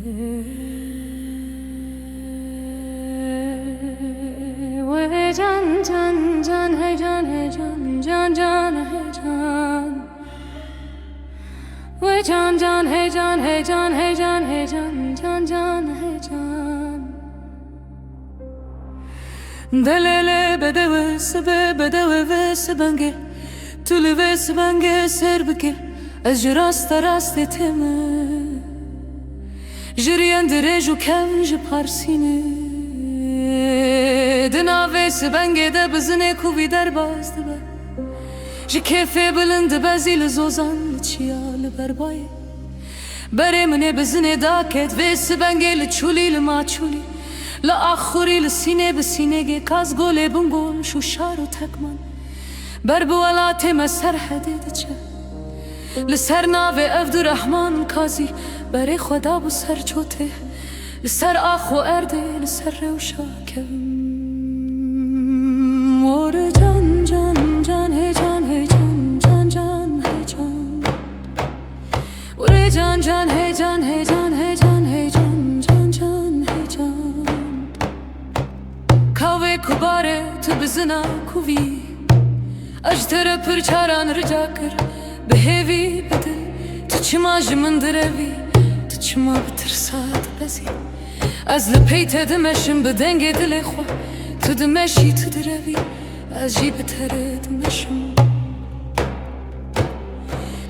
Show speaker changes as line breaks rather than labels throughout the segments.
Ve can can can hey can hey can can can hey can. Ve can can hey can hey can hey can hey can can can hey can. Delele bedeve sebe bedeve ve sebange tülü ve sebange serbike ez rasta rasteteme jiriyan dereju kem ji parsine dina ve sebange de bizine kuvi derbazdı be ji kefe bilindi bezil zozan çiyal berbay beremine bizine daket ve sebange li çuli li maçuli la akhuri l'sine b'sine ge kaz gole bungol shu sharu tekman berbualate meser hadidce l'ser nave Abdurrahman kazi bere khoda bu ser çote l'ser akhu erde l'ser revşa kevim or can can can hey can hey can can can hey can or can can hey can hey can hey can hey can can can hey can Kave kubare tu bizina kuvi Ajdara pırçaran rıcakır Behevi bedil Tu çima jımındır evi Tu çima bitir saat bezi Az lepeyte dimeşim bedenge dile xwa Tu dimeşi tu direvi Az jî bitere dimeşim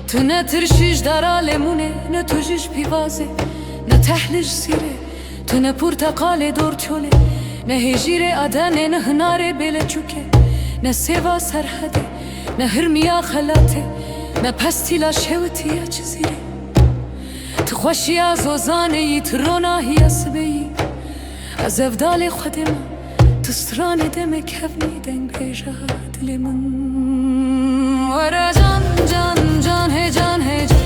Tu ne tirşiş dara lemune Ne tu jiş pivaze Ne tehlij sire Tu ne portakale dorçole Ne hecire adane ne hınare bele çuke Ne seva serhade Ne hırmiya halate Ne pastila şevtiya çizire Txoşiya zozaneyi trona hiya sibeyi Az evdale xodema Tıstrane demek hevni Dengbêja dilimin Vara can can can he can he can